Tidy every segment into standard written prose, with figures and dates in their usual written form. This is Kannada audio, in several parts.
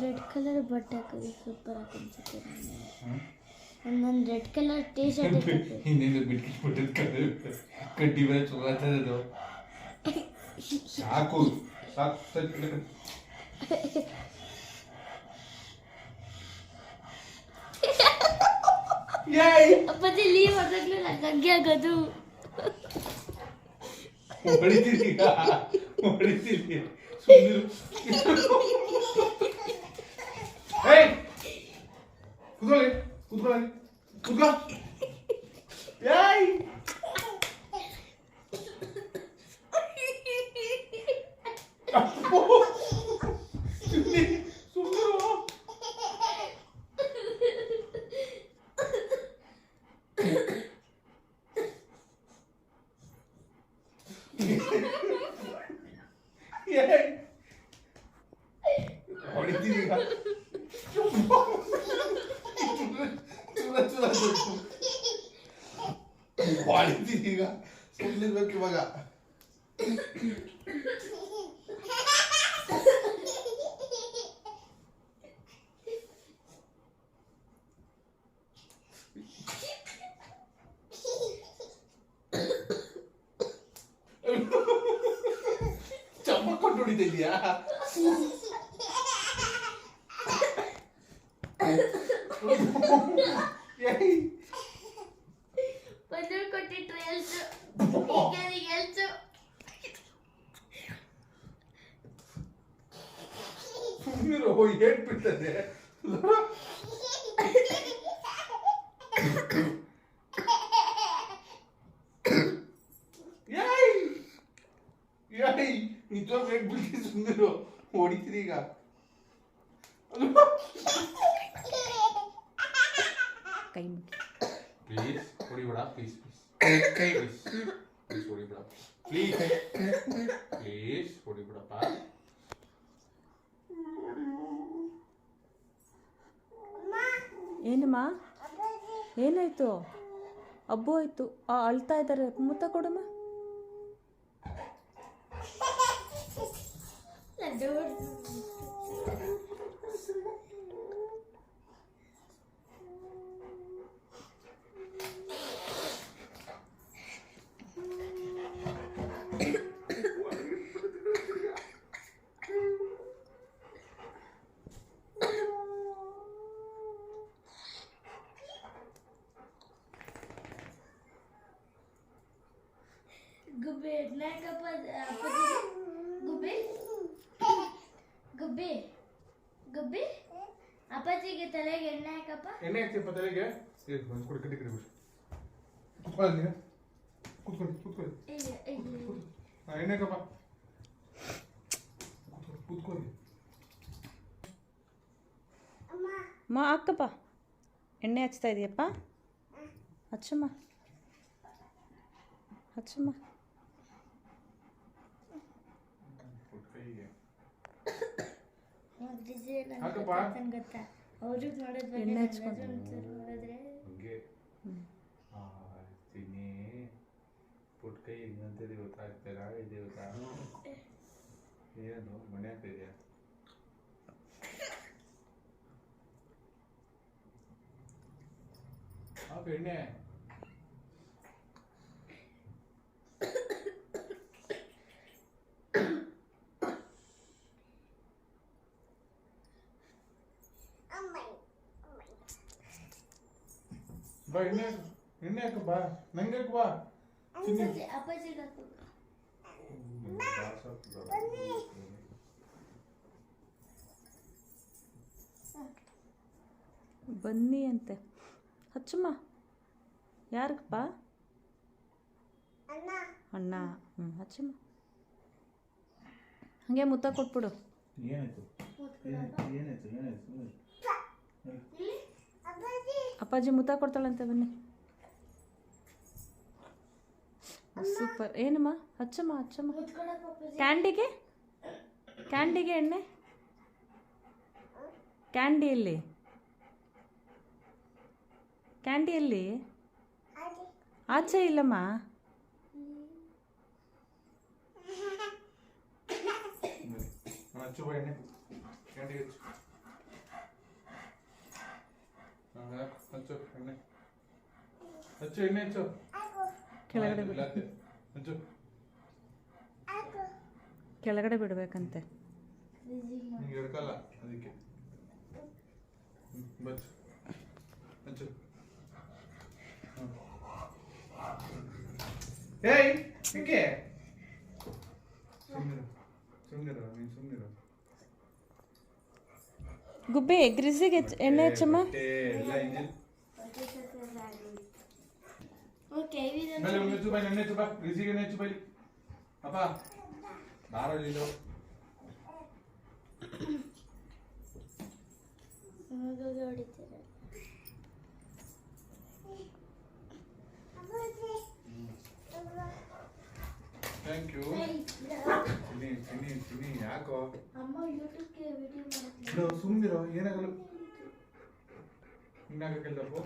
ರೆಡ್ ಕಲರ್ ಬಟ್ಟೆ ಹಾಕೋದು ಸೂಪರ್ ಅನ್ಸುತ್ತೆ. ಒಂದೊಂದು ರೆಡ್ ಕಲರ್ ಟೀ ಶರ್ಟ್ ಇನ್ನೇನು ಬಿಟ್ಕಿಟ್ಬಿಟ್ಟಿದ್ದು ಕಡ್ಡಿ ಬೇರೆ ಚಲೋ ಆಗ್ತದೆ. ಸಾಕು ಸಾಕು ಅಪ್ಪಾಜಿ ಲೀವ್ ಆದಾಗ್ಲೂ ನಂಗೆ ಆಗೋದು. ಹೊಡಿತೀರಿ ಹೊಡಿತೀರಿ ಸುಂದಿರು. ಕುತ್ಕೊಳ್ಳಿ ಕುತ್ಕೊಳ್ಳಿ ಕುತ್ಕೋ. ಹೊಡಿತೀರಿ ಹೊಡಿತೀರಿ ಈಗ ಸುಮ್ಮನಿರ್ಬೇಕು ಇವಾಗ. ಚಮ್ಮಕ್ಕೊಂಡು ಹೊಡಿತಾ ಇದೀಯಾ? ಬಂದು ಕೊಟ್ಟಿಟ್ರೆ ಎಲ್ಸು ಎಲ್ಸು ಸುಮ್ಮನಿರೋ ಏಟ್ ಬಿಡ್ತದೆ. ನಿಜವಾಗ ಏಟ್ ಬಿಡ್ತೀವಿ ಸುಮ್ಮನಿರೋ. ಹೊಡಿತೀರಿ ಈಗ. ಕೈ ಪ್ಲೀಸ್ ಹೊಡಿಬೇಡ ಪ್ಲೀಸ್ ಪ್ಲೀಸ್ ಪ್ಲೀಸ್ ಹೊಡಿಬೇಡ ಪ್ಲೀಸ್ ಪ್ಲೀಸ್ ಹೊಡಿಬೇಡಪ್ಪ. ಏನಮ್ಮ ಏನಾಯ್ತು? ಅಬ್ಬು ಆಯ್ತು. ಅಳ್ತಾ ಇದ್ದಾರೆ. ಮುತ್ತ ಕೊಡಮ್ಮ. ಗುಬ್ಬೆ ಎಣ್ಣೆಕಪ್ಪ ಗುಬ್ಬೆ ಗುಬ್ಬೆ ಗುಬ್ಬೆ ಅಪ್ಪಾಜಿಗೆ ತಲೆಗೆ ಎಣ್ಣೆ ಹಾಕಪ್ಪ. ಎಣ್ಣೆ ಹಾಕ್ತಿಪ್ಪ ತಲೆಗೆ. ಕುಡಿ ಕಟ್ಟಿ ಕಟ್ಟಿ ಕುತ್ಕೊಳ್ಳಿ ನೀನು. ಕುತ್ಕೊಳ್ಳಿ ಕುತ್ಕೊಳ್ಳಿ. ಎಣ್ಣೆ ಹಾಕಪ್ಪ. ಕುತ್ಕೊಳ್ಳಿ. ಮಾ ಅಕ್ಕಪ್ಪ ಎಣ್ಣೆ ಹಚ್ತಾ ಇದೆಯಪ್ಪ. ಹಚ್ಚಮ್ಮ ಹಚ್ಚಮ್ಮ. ಗೊತ್ತಾ ಅವ್ರಿಗೆ ನೋಡಿದ್ರೆ ಎಣ್ಣೆ ಹಚ್ಕೊಂಡು ನೋಡಿದ್ರೆ ಪುಟ್ಕೈ ಹಿಂಗಂತೇಳಿ ಗೊತ್ತಾಗ್ತೀರಾ? ಇದೆ ಗೊತ್ತಾ? ಏನು ಮನೆ ಆಗ್ತಿದ್ಯಾ? ಎಣ್ಣೆ ಬಾ. ಎಣ್ಣೆ ಹಾಕು ಬಾ. ನಂಗೆ ಹಾಕು ಬಾ. ಅಪ್ಪಾಜಿಗೆ ಹಾಕು. ಬನ್ನಿ ಅಂತೆ. ಹಚ್ಚಮ್ಮ. ಯಾರಿಗಪ್ಪ? ಅಣ್ಣ. ಹಚ್ಚಮ್ಮ. ಹಾಗೆ ಮುತ್ತ ಕೊಟ್ಬಿಡು. ಏನಾಯ್ತು ಏನಾಯ್ತು ಏನಾಯ್ತು? ಅಪ್ಪಾಜಿ ಮುತ್ತ ಕೊಡ್ತಾಳಂತೆ. ಬನ್ನಿ. ಸೂಪರ್. ಏನಮ್ಮ? ಹಚ್ಚಮ್ಮ ಹಚ್ಚಮ್ಮ. ಕ್ಯಾಂಡಿಗೆ ಕ್ಯಾಂಡಿಗೆ ಎಣ್ಣೆ. ಕ್ಯಾಂಡಿಯಲ್ಲಿ ಕ್ಯಾಂಡಿಯಲ್ಲಿ ಆಚೆ ಇಲ್ಲಮ್ಮ. ಹಚ್ಚು ಬಾ ಎಣ್ಣೆ. ಕ್ಯಾಂಡಿ ಹಚ್ಚು. ಹಚ್ಚು ಎಣ್ಣೆ ಹಚ್ಚು ಎಣ್ಣೆ ಹಚ್ಚು ಕೆಳಗಡೆ ಇಲ್ಲ, ಬಿಡು. ಹಚ್ಚು ಕೆಳಗಡೆ ಬಿಡಬೇಕಂತೆ. ಹಿಂಗೆ ಹಿಡ್ಕಲ್ಲ ಅದಕ್ಕೆ ಬಚ್ಚು ಹಚ್ಚು ಏಯ್ ಏಕೆ ಸುಮ್ಮನಿರು ನೀನು ಸುಮ್ಮನಿರು. ಗುಬ್ಬಿ ಗ್ರಿಸಿಗೆ ಎಣ್ಣೆ ಹಚ್ಚಮ್ಮ. ಎಲ್ಲ ಇಂಜಿನ್ ಓಕೆ ಮೇಲೆ ನೆಚ್ಚು ಬೈ ನೆಚ್ಚು ಬಾ ಗ್ರೀಸಿಗೆ ನೆಚ್ಚು ಬೈ ಅಪ್ಪ ಬಾರಲಿಲ್ಲ ಹೊಡಿತಾರೆ. ಥ್ಯಾಂಕ್ ಯು ಚಿನ್ನಿ ಯಾಕೋ ಅಮ್ಮ ಯೂಟ್ಯೂಬ್ಗೆ ವಿಡಿಯೋ ಮಾಡ್ತೀನಿ. ಬಿಡು ಸುಮ್ಮನಿರೋ ಏನಾಗಲ್ಲ ಹಿಂಗಾಗಲ್ಲಪ್ಪು.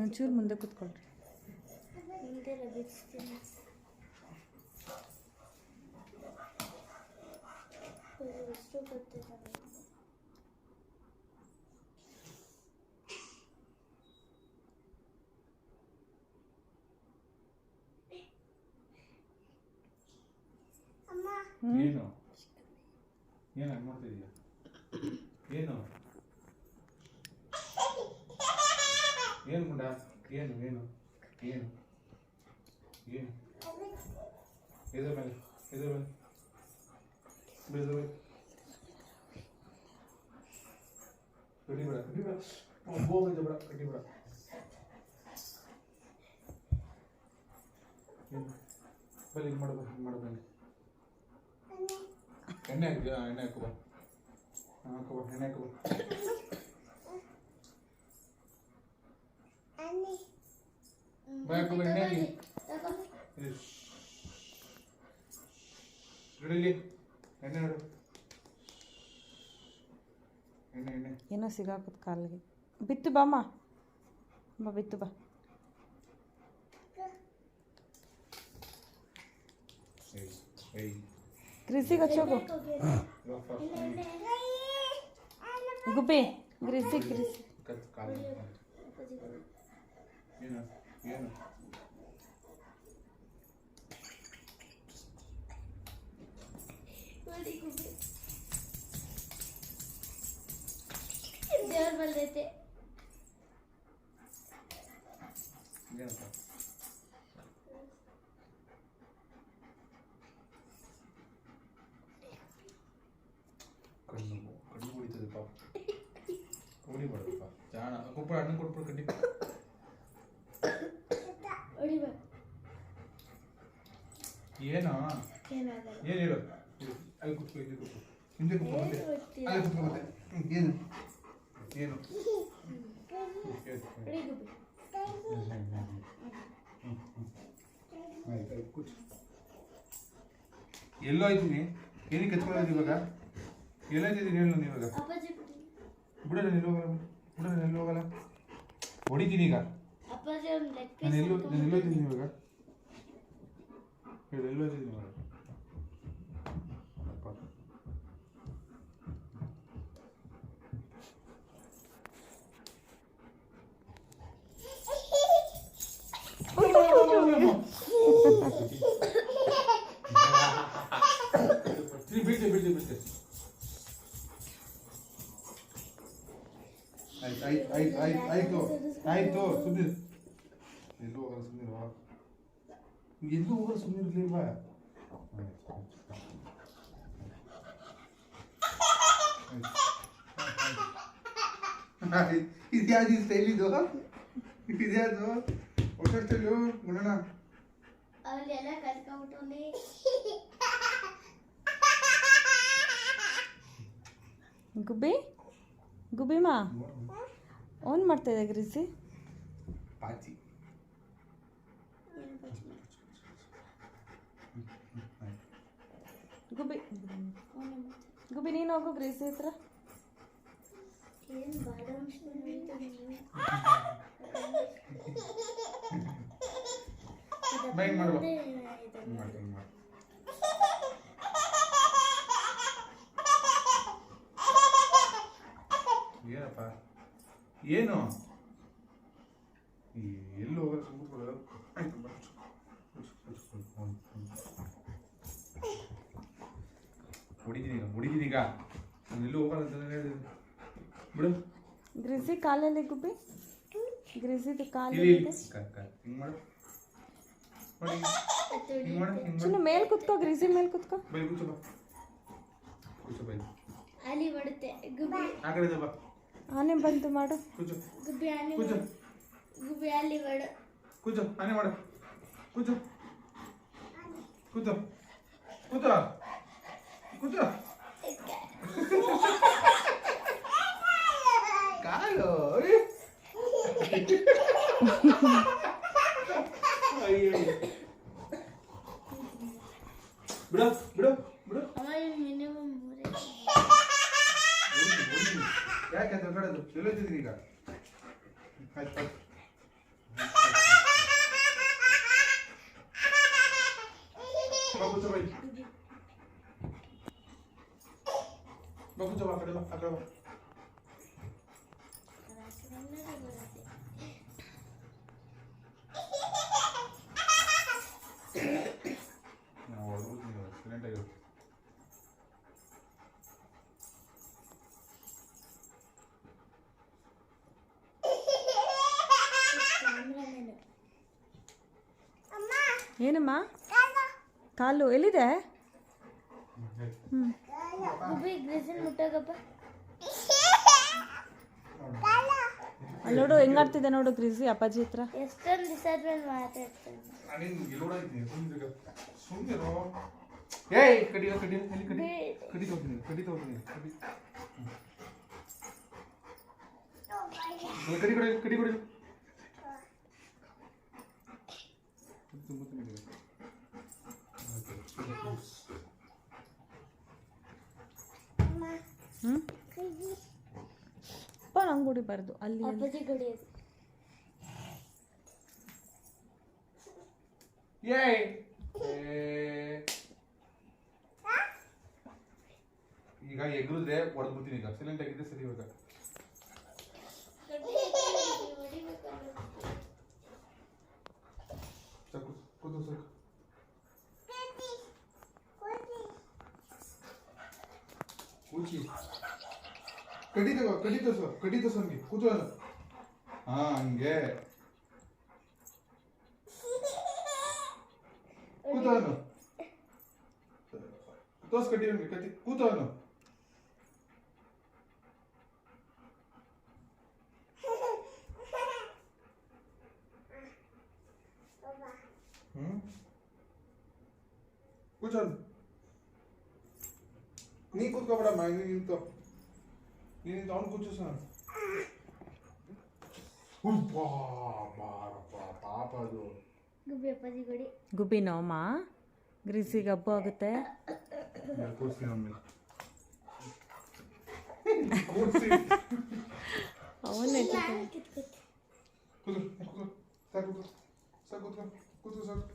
ಒಂಚೂರು ಮುಂದೆ ಕೂತ್ಕೊಳ್ರಿ. ಹಿಂದೆ ಬಿಡಿಸ್ತೀನಿ. ಎಷ್ಟು ಗೊತ್ತಿಲ್ಲ. ಏನು ಏನು ಹಂಗೆ ಮಾಡ್ತಿದೀಯ ಏನು ಏನು ಗುಂಡ ಏನು ಏನು ಏನು ಏನು ಇದ್ರ ಮೇಲೆ ಬಿಡದ ಕಟ್ಟಿಬೇಡ ಗೋವಿಂದ ಬೇಡ ಕಟ್ಟಿಬೇಡ. ಏನು ಬಲ್ಲಿ ಹಿಂಗೆ ಮಾಡಬೇಕು ಹಿಂಗೆ ಮಾಡಬೇಕು. ಎಣ್ಣೆ ಹಾಕಿದ್ಯಾ ಎಣ್ಣೆ ಹಾಕುವ ಎಣ್ಣೆ ಹಾಕುವ. ಹಾಕುವ ಎಣ್ಣೆ ಹಾಕಿ ಬಿಡಲಿ ಎಣ್ಣೆ ನೋಡು ಎಣ್ಣೆ ಏನೋ ಸಿಗಾಕತ್ ಕಾಲಿಗೆ. ಬಿತ್ತು ಬಾಮ್ಮ ಬಿತ್ತು ಬಾ. ಗ್ರಿಸಿಗೆ ಹಚ್ಚೋಗು ಗುಬ್ಬಿ. ಗ್ರಿಸಿ ಏನು ಏನು ದೇವ್ರ ಬಂದೈತೆ. ಏನಪ್ಪ ಕಣ್ಣು ಹೊಡಿತದಪ್ಪ ಹೊಡಿಬಾರ್ದಪ್ಪ ಜಾಣ ಕೊಬ್ಬರ ಹಣ್ಣು ಕೊಟ್ಬಿಡು ಕಡ್ಡಿ ಹೊಡಿಬೇಡ. ಏನೋ ಏನಾಗಲ್ಲ. ಏನಿರೋ ಅಲ್ಲಿ ಕುತ್ಕೊ ಹಿಂದೆ ಕುತ್ಕೊ ಹಿಂದೆ ಕುತ್ಕೊ ಅಲ್ಲಿ ಕುತ್ಕೊ ಮತ್ತೆ ಏನು ಏನು ಹೊಡಿ ಗುಬ್ಬಿ. ಆಯ್ತು ಕೂತು ಎಲ್ಲೋ ಇದ್ದೀನಿ ಏನಕ್ಕೆ ಕಚ್ಕೊಳ್ಳೋದು ಇವಾಗ ಎಲ್ಲ ಇದ್ದೀನಿ ಹೇಳು ನಾನು ಇವಾಗ ಅಪ್ಪಾಜಿ ಬಿಡಿ. ಬಿಡೋಣ ಎಲ್ಲಿ ಹೋಗಲ್ಲ ಹೊಡಿತೀನಿ ಈಗ ಅಪ್ಪಾಜಿ ಒಂದು ಲೆಗ್ ನಾನು ಪೀಸ್ ಎಲ್ಲೋ ಇದ್ದೀನಿ ಇವಾಗ ಹೇಳು ಎಲ್ಲೋ ಇದ್ದೀನಿ ಇವಾಗ ಬಿಡ್ತೆ ಆಯ್ತು ಸುಮ್ಮನೆ ಎಲ್ಲೂ ಹೋಗಲ್ಲ ಸುಮ್ಮನಿರ್ಲಿಲ್ವಾ ಇದ್ಯಾವುದು ಸ್ಟೈಲ್ ಇದ್ಯಾವುದು ಹೊಸ ಸ್ಟೈಲು ನೋಡೋಣ. ಅವಲ್ಲೆಲ್ಲ ಕಲ್ತ್ಕೊಂಡ್ಬಿಟ್ಟವನೇ. ಗುಬ್ಬಿಮಾ ಓನ್ ಮಾಡ್ತಾ ಇದೆ ಗ್ರಿಸಿ. ಪಾಚಿ ಗುಬ್ಬಿ ಗುಬ್ಬಿ ನೀನು ಹೋಗು ಗ್ರೇಸಿ ಹತ್ರ. ಏನು ಬಾದಾಮ್ ಸ್ಪೂನ್ ಬೈಕ್ ಮಾಡುವ ಏನಪ್ಪ ಏನು ಎಲ್ಲೂ ಹೋಗಲ್ಲ ಕೂತ್ಕೊಳ್ಳೋದು. ಹುಡುಗಿದೀಗ ಎಲ್ಲೂ ಹೋಗಲ್ಲ ಅಂತ ಹೇಳಿದ್ರು ಬಿಡು. ಗ್ರೇಸಿ ಕಾಲಲ್ಲಿ ಗುಬ್ಬಿ, ಗ್ರೇಸಿದು ಕಾಲು ಹಿಂಗ್ ಮಾಡು ಹಿಂಗ್ ಮಾಡು ಸುಮ್ಮನೆ ಮೇಲೆ ಕುತ್ಕೋ, ಗ್ರೇಸಿ ಮೇಲೆ ಕುತ್ಕೋ. ಬೈ ಕೂಚು ಬಾ ಕೂಚು ಬೈ ಅಲ್ಲಿ ಬಡುತ್ತೆ ಗುಬ್ಬಿ. ಆ ಕಡೆ ಬಾ ಆನೆ ಬಂತು ಮಾಡು. ಕೂಚು ಗುಬ್ಬಿ ಅಲ್ಲಿ ಕೂಚು ಗುಬ್ಬಿ ಅಲ್ಲಿ ಬಡು. ಕೂಚು ಆನೆ ಮಾಡು ಕೂಚು ಕೂಚು ಕೂಚು ಕೂಚು ಕಾಲು ಅಯ್ಯೋ ಬಿಡು ಬಿಡು ಬಿಡು. ಮಿನಿಮಮ್ 3 ಯಾಕೆ ಅಂತ ಕಡೆದು ಎಲ್ಲೋತಿದ್ದೀನಿ ಈಗ. ಆಯ್ತು ಆಯ್ತು ಬಾಬು ಬೈ ಬಾಬು ಬಾ ಕಡೆ ಬಾ ಆ ಕಡೆ ಬಾ. ನಾವು ಹೊಡೆದ್ಬಿಡ್ತೀನಿ ಸಿಲೆಂಟ್ ಆಗಿರೋ. ಏನಮ್ಮ ಕಾಲು ಎಲ್ಲಿದೆ? ಗುಬ್ಬಿ ಗ್ರೇಸಿನ ಮುಟ್ಟೋಗಪ್ಪ. ಅಲ್ಲಿ ನೋಡು ಹೆಂಗಾಡ್ತಿದೆ ನೋಡು ಗ್ರೇಸಿ ಅಪ್ಪಾಜಿ ಹತ್ರ. ಎಷ್ಟೊಂದು ದಿವಸ ಆದ್ಮೇಲೆ ಮಾತಾಡ್ತಾನೆ. ನಾನೇನು ಗೆಲೋಡ ಇದ್ದೀನಿ ಸುಮ್ಮನಿರೋ. ಏಯ್ ಕಡಿಯೋ ಕಡಿಯೋ ಎಲ್ಲಿ ಕಡಿ ಕಡಿ ತಗೋತೀನಿ ಕಡಿ ತಗೋತೀನಿ ಕಡಿ ಕಡಿ ಕೊಡಿ ಕಡಿ ಕೊಡಿ. ಅಪ್ಪ ನಂಗೆ ಹೊಡಿಬಾರ್ದು ಅಲ್ಲಿ ಅಪ್ಪಾಜಿ ಕಡಿಯೋದು. ಏಯ್ ಈಗ ಎಗ್ರಿದ್ರೆ ಹೊಡೆದ್ಬಿಡ್ತೀನಿ. ಈಗ ಸೈಲೆಂಟ್ ಆಗಿದ್ರೆ ಸರಿ. ಇವಾಗ ಸಾಕು ಕೂತು ಸಾಕು. ಕೂಚಿ ಕಡಿ ತಗೋ ಕಡಿ ತೋರ್ಸು ಹಂಗೆ ಕೂತು. ಹಾ ಹಂಗೆ ಕೂತವನು ತೋರ್ಸ್ ಕಟ್ಟಿ ಹಂಗೆ ಕಟ್ಟಿ ಕೂತವನು. ಕೂಚವನು ನೀ ಕೂತ್ಕೋಬೇಡಮ್ಮ. ನಿಂತು ಅವ್ನು ಕೂಚು ಸರ್. ಪಾಪ ಅದು ಗುಬ್ಬಿ ಅಪ್ಪಾಜಿ ಕಡಿ. ಗುಬ್ಬಿ ನೋಮ್ಮ ಗ್ರೀಸಿಗೆ ಹಬ್ಬ ಆಗುತ್ತೆ. ಕೂರ್ಸಿ ನಮ್ಮಲ್ಲಿ ಅವನ್ನೇ ಕೂತು ಸಾಕು ಸಾಕು ಕೂತು ಸಾಕು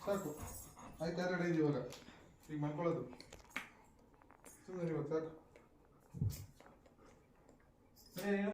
ಸಾಕು. ಆಯ್ತು ಎಲ್ಲ ಇದೆ ಇವಾಗ. ಈಗ ಮಾಡ್ಕೊಳ್ಳೋದು ಸುಮ್ಮನೆ ಇವಾಗ ಸಾಕು.